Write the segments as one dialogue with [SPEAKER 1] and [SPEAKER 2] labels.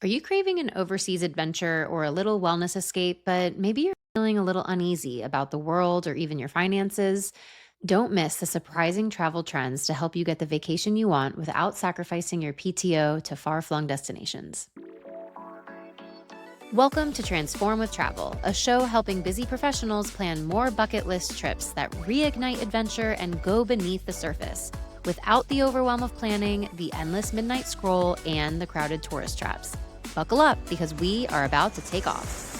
[SPEAKER 1] Are you craving an overseas adventure or a little wellness escape, but maybe you're feeling a little uneasy about the world or even your finances? Don't miss the surprising travel trends to help you get the vacation you want without sacrificing your PTO to far flung destinations. Welcome to Transform with Travel, a show helping busy professionals plan more bucket list trips that reignite adventure and go beneath the surface without the overwhelm of planning, the endless midnight scroll, and the crowded tourist traps. Buckle up because we are about to take off.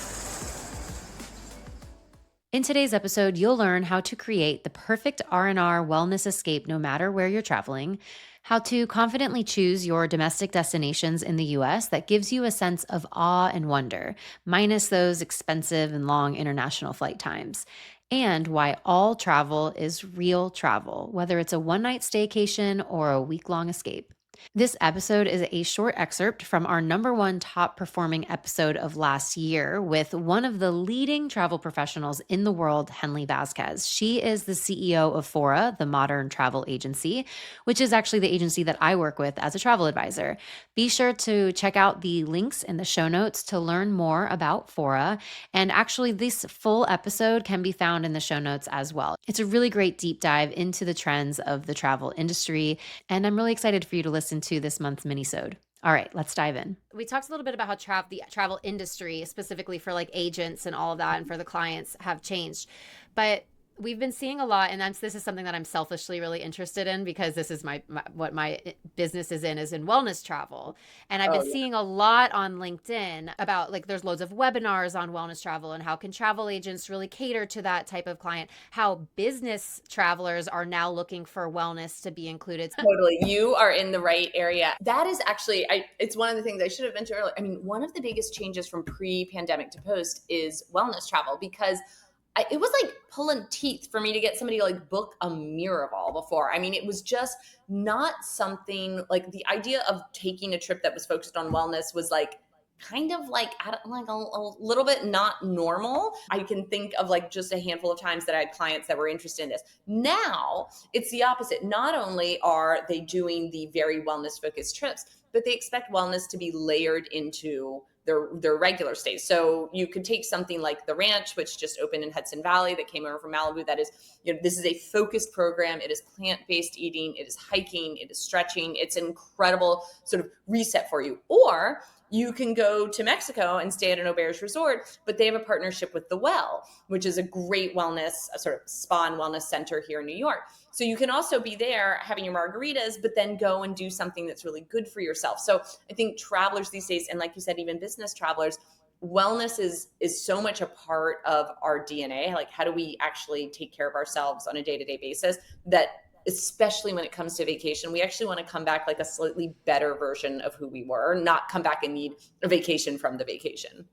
[SPEAKER 1] In today's episode, you'll learn how to create the perfect R&R wellness escape no matter where you're traveling, how to confidently choose your domestic destinations in the US that gives you a sense of awe and wonder, minus those expensive and long international flight times, and why all travel is real travel, whether it's a one-night staycation or a week-long escape. This episode is a short excerpt from our number one top performing episode of last year with one of the leading travel professionals in the world, Henley Vazquez. She is the CEO of FORA, the Modern Travel Agency, which is actually the agency that I work with as a travel advisor. Be sure to check out the links in the show notes to learn more about FORA. And actually, this full episode can be found in the show notes as well. It's a really great deep dive into the trends of the travel industry, and I'm really excited for you to listen to this month's minisode. All right, let's dive in. We talked a little bit about how the travel industry, specifically for like agents and all of that, and for the clients, have changed. But we've been seeing a lot, and this is something that I'm selfishly really interested in because this is what my business is in wellness travel. And I've
[SPEAKER 2] Oh,
[SPEAKER 1] been
[SPEAKER 2] yeah.
[SPEAKER 1] seeing a lot on LinkedIn about like there's loads of webinars on wellness travel and how can travel agents really cater to that type of client, how business travelers are now looking for wellness to be included.
[SPEAKER 2] Totally. You are in the right area. That is actually, it's one of the things I should have mentioned earlier. I mean, one of the biggest changes from pre-pandemic to post is wellness travel because it was like pulling teeth for me to get somebody to like book a Miraval before. I mean, it was just not something like the idea of taking a trip that was focused on wellness was like kind of like I don't like a little bit not normal. I can think of like just a handful of times that I had clients that were interested in this. Now it's the opposite. Not only are they doing the very wellness focused trips, but they expect wellness to be layered into their regular stays. So you could take something like the ranch, which just opened in Hudson Valley, that came over from Malibu. That is, this is a focused program. It is plant-based eating. It is hiking. It is stretching. It's an incredible sort of reset for you. Or you can go to Mexico and stay at an Auberge resort, but they have a partnership with The Well, which is a great wellness, a sort of spa and wellness center here in New York. So you can also be there having your margaritas, but then go and do something that's really good for yourself. So I think travelers these days, and like you said, even business travelers, wellness is so much a part of our DNA. Like, how do we actually take care of ourselves on a day-to-day basis that especially when it comes to vacation, we actually want to come back like a slightly better version of who we were, not come back and need a vacation from the vacation.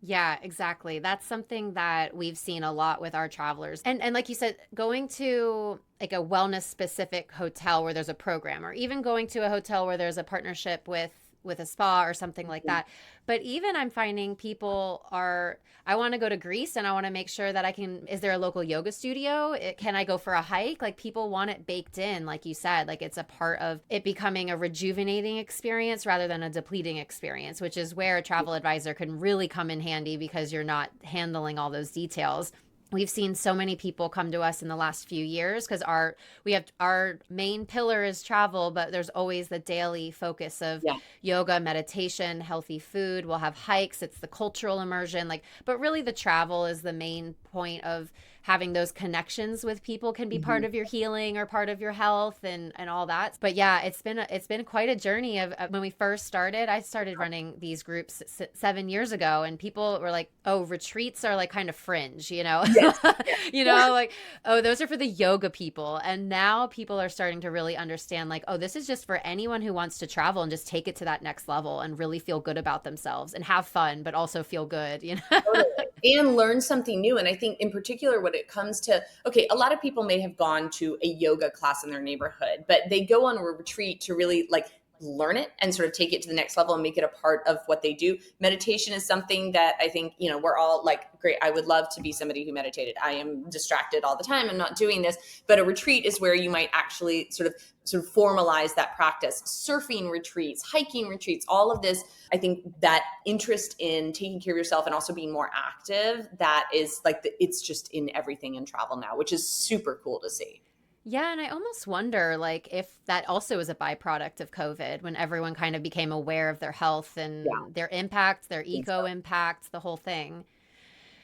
[SPEAKER 1] Yeah, exactly. That's something that we've seen a lot with our travelers. And like you said, going to like a wellness specific hotel where there's a program, or even going to a hotel where there's a partnership with a spa or something like that. But even I'm finding people are, I want to go to Greece and I want to make sure that I can, is there a local yoga studio? Can I go for a hike? Like people want it baked in, like you said, like it's a part of it becoming a rejuvenating experience rather than a depleting experience, which is where a travel advisor can really come in handy because you're not handling all those details. We've seen so many people come to us in the last few years because our main pillar is travel, but there's always the daily focus of
[SPEAKER 2] Yeah.
[SPEAKER 1] yoga, meditation, healthy food. We'll have hikes. It's the cultural immersion, like, but really the travel is the main point of having those connections with people can be part
[SPEAKER 2] Mhm.
[SPEAKER 1] of your healing or part of your health and all that. But yeah, it's been quite a journey of when we first started. I started running these groups 7 years ago, and people were like, "Oh, retreats are like kind of fringe, you know."
[SPEAKER 2] Yes. Yes.
[SPEAKER 1] Like, oh, those are for the yoga people. And now people are starting to really understand, like, oh, this is just for anyone who wants to travel and just take it to that next level and really feel good about themselves and have fun, but also feel good, you know?
[SPEAKER 2] Totally. And learn something new. And I think in particular, when it comes to, okay, a lot of people may have gone to a yoga class in their neighborhood, but they go on a retreat to really like learn it and sort of take it to the next level and make it a part of what they do. Meditation is something that I think, we're all like, great, I would love to be somebody who meditated. I am distracted all the time. I'm not doing this. But a retreat is where you might actually sort of formalize that practice. Surfing retreats, hiking retreats, all of this. I think that interest in taking care of yourself and also being more active, that is like it's just in everything in travel now, which is super cool to see.
[SPEAKER 1] Yeah, and I almost wonder like if that also is a byproduct of COVID when everyone kind of became aware of their health
[SPEAKER 2] Yeah,
[SPEAKER 1] and their impact, their
[SPEAKER 2] I think
[SPEAKER 1] eco
[SPEAKER 2] so.
[SPEAKER 1] impact, the whole thing.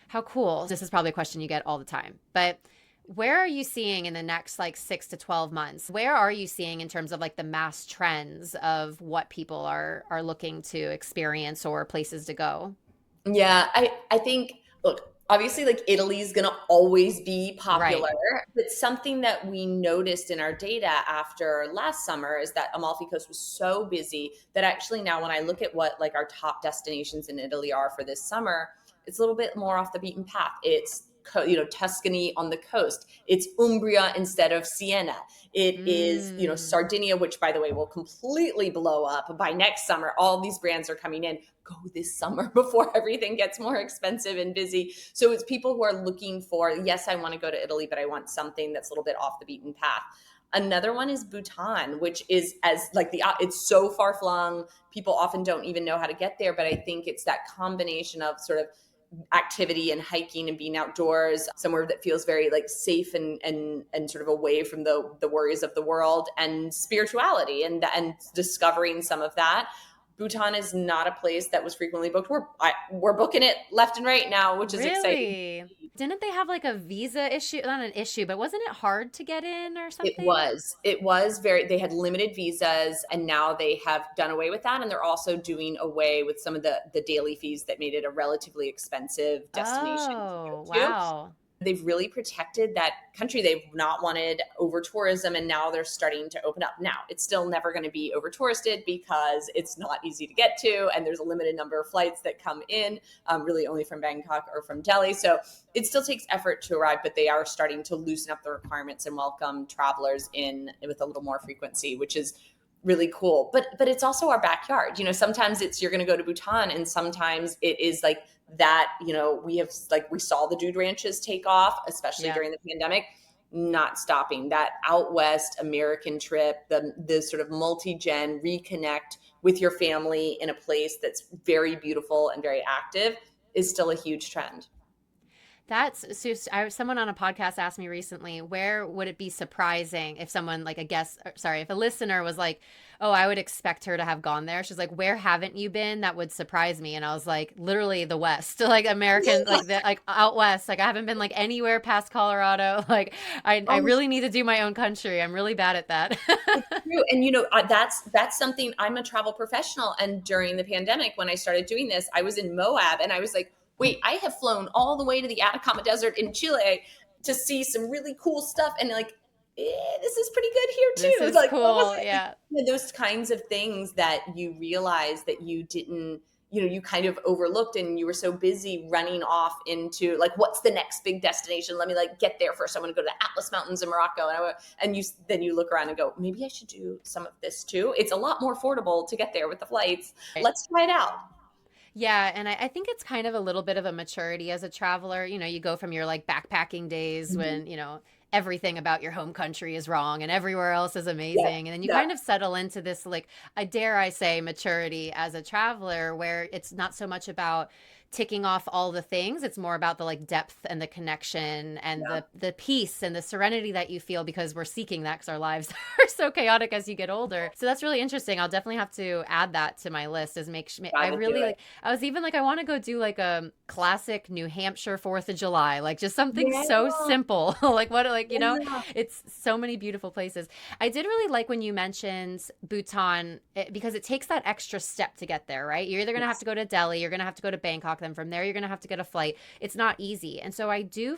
[SPEAKER 1] How cool. This is probably a question you get all the time. But where are you seeing in the next like 6 to 12 months? Where are you seeing in terms of like the mass trends of what people are looking to experience or places to go?
[SPEAKER 2] Yeah, I think, look, obviously like Italy is going to always be
[SPEAKER 1] Right.
[SPEAKER 2] popular, but something that we noticed in our data after last summer is that Amalfi Coast was so busy that actually now when I look at what like our top destinations in Italy are for this summer, it's a little bit more off the beaten path. It's Tuscany on the coast. It's Umbria instead of Siena. It is,
[SPEAKER 1] Mm.
[SPEAKER 2] Sardinia, which by the way will completely blow up by next summer. All these brands are coming in. Go this summer before everything gets more expensive and busy. So it's people who are looking for, yes, I want to go to Italy, but I want something that's a little bit off the beaten path. Another one is Bhutan, which is as like it's so far flung. People often don't even know how to get there, but I think it's that combination of sort of activity and hiking and being outdoors somewhere that feels very like safe and sort of away from the worries of the world, and spirituality and discovering some of that. Bhutan is not a place that was frequently booked. We're booking it left and right now, which is exciting.
[SPEAKER 1] Really? Didn't they have like a visa issue? Not an issue, but wasn't it hard to get in or something?
[SPEAKER 2] It was very, they had limited visas and now they have done away with that. And they're also doing away with some of the daily fees that made it a relatively expensive destination to
[SPEAKER 1] Oh,
[SPEAKER 2] go to.
[SPEAKER 1] wow.
[SPEAKER 2] They've really protected that country. They've not wanted over tourism, and now they're starting to open up. Now, it's still never going to be over touristed because it's not easy to get to, and there's a limited number of flights that come in, really only from Bangkok or from Delhi. So it still takes effort to arrive, but they are starting to loosen up the requirements and welcome travelers in with a little more frequency, which is really cool. But it's also our backyard. Sometimes it's you're going to go to Bhutan, and sometimes it is like that. We saw the dude ranches take off, especially
[SPEAKER 1] Yeah.
[SPEAKER 2] during the pandemic. Not stopping that out west American trip, the sort of multi-gen reconnect with your family in a place that's very beautiful and very active is still a huge trend.
[SPEAKER 1] That's so. Someone on a podcast asked me recently, where would it be surprising if someone like a guest, sorry, if a listener was like, "Oh, I would expect her to have gone there." She's like, "Where haven't you been? That would surprise me." And I was like, "Literally the West, like American, like the like out west. Like I haven't been like anywhere past Colorado. Like I
[SPEAKER 2] Oh,
[SPEAKER 1] really need to do my own country. I'm really bad at that."
[SPEAKER 2] it's true. And that's something. I'm a travel professional, and during the pandemic when I started doing this, I was in Moab and I was like, wait, I have flown all the way to the Atacama Desert in Chile to see some really cool stuff, and like, this is pretty good here
[SPEAKER 1] This
[SPEAKER 2] too.
[SPEAKER 1] is
[SPEAKER 2] Like, what was
[SPEAKER 1] cool.
[SPEAKER 2] it?
[SPEAKER 1] Yeah.
[SPEAKER 2] Those kinds of things that you realize that you didn't, you kind of overlooked, and you were so busy running off into like, what's the next big destination? Let me like get there first. I want to go to the Atlas Mountains in Morocco, and then you look around and go, maybe I should do some of this too. It's a lot more affordable to get there with the flights.
[SPEAKER 1] Right.
[SPEAKER 2] Let's try it out.
[SPEAKER 1] Yeah, and I think it's kind of a little bit of a maturity as a traveler. You go from your like backpacking days
[SPEAKER 2] Mhm.
[SPEAKER 1] when, everything about your home country is wrong and everywhere else is
[SPEAKER 2] Yeah,
[SPEAKER 1] amazing. And then you
[SPEAKER 2] yeah,
[SPEAKER 1] kind of settle into this, like, I dare I say, maturity as a traveler, where it's not so much about ticking off all the things. It's more about the like depth and the connection and
[SPEAKER 2] yeah.
[SPEAKER 1] the peace and the serenity that you feel because we're seeking that because our lives are so chaotic as you get older. So that's really interesting. I'll definitely have to add that to my list. Is make sure I
[SPEAKER 2] Gotta do
[SPEAKER 1] really
[SPEAKER 2] it.
[SPEAKER 1] like. I was even like, I want to go do like a classic New Hampshire 4th of July, like just something
[SPEAKER 2] Yeah,
[SPEAKER 1] so simple. Like what, like,
[SPEAKER 2] yeah.
[SPEAKER 1] it's so many beautiful places. I did really like when you mentioned Bhutan because it takes that extra step to get there, right? You're either going to have
[SPEAKER 2] Yes.
[SPEAKER 1] to go to Delhi, you're going to have to go to Bangkok, then from there, you're going to have to get a flight. It's not easy. And so I do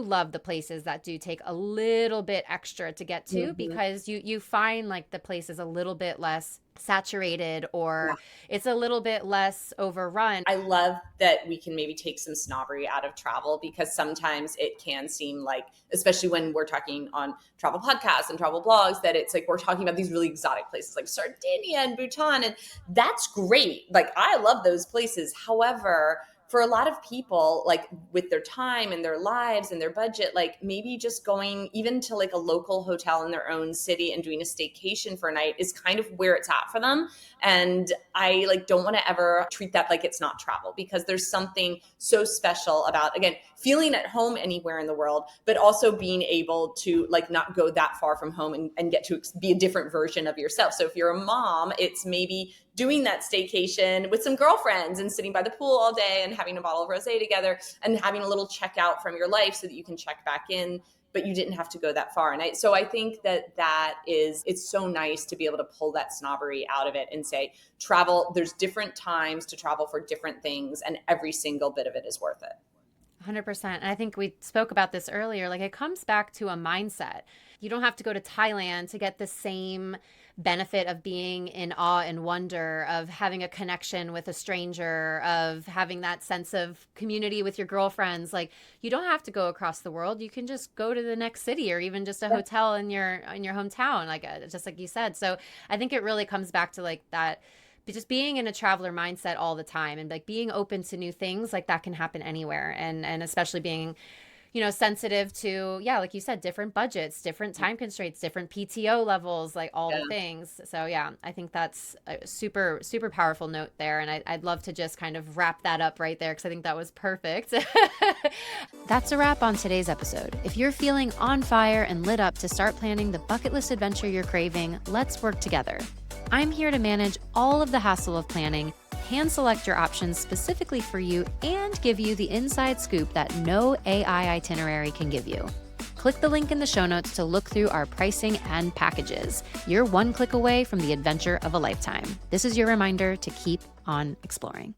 [SPEAKER 1] love the places that do take a little bit extra to get to
[SPEAKER 2] Mhm.
[SPEAKER 1] because you find like the place is a little bit less saturated, or it's a little bit less overrun.
[SPEAKER 2] I love that we can maybe take some snobbery out of travel, because sometimes it can seem like, especially when we're talking on travel podcasts and travel blogs, that it's like we're talking about these really exotic places like Sardinia and Bhutan. And that's great. Like, I love those places. However, for a lot of people, like with their time and their lives and their budget, like maybe just going even to like a local hotel in their own city and doing a staycation for a night is kind of where it's at for them. And I like don't want to ever treat that like it's not travel, because there's something so special about, again, feeling at home anywhere in the world, but also being able to like not go that far from home and get to be a different version of yourself. So if you're a mom, it's maybe doing that staycation with some girlfriends and sitting by the pool all day and having a bottle of rosé together and having a little checkout from your life so that you can check back in, but you didn't have to go that far. And so I think it's so nice to be able to pull that snobbery out of it and say, travel, there's different times to travel for different things, and every single bit of it is worth it.
[SPEAKER 1] 100%. And I think we spoke about this earlier. Like, it comes back to a mindset. You don't have to go to Thailand to get the same benefit of being in awe and wonder, of having a connection with a stranger, of having that sense of community with your girlfriends. Like, you don't have to go across the world. You can just go to the next city, or even just a hotel in your hometown, like just like you said. So I think it really comes back to like that, just being in a traveler mindset all the time, and like being open to new things. Like, that can happen anywhere. And especially being, sensitive to, yeah, like you said, different budgets, different time constraints, different PTO levels, like all the things. So yeah, I think that's a super, super powerful note there. And I'd love to just kind of wrap that up right there, because I think that was perfect. That's a wrap on today's episode. If you're feeling on fire and lit up to start planning the bucket list adventure you're craving, let's work together. I'm here to manage all of the hassle of planning, hand select your options specifically for you, and give you the inside scoop that no AI itinerary can give you. Click the link in the show notes to look through our pricing and packages. You're one click away from the adventure of a lifetime. This is your reminder to keep on exploring.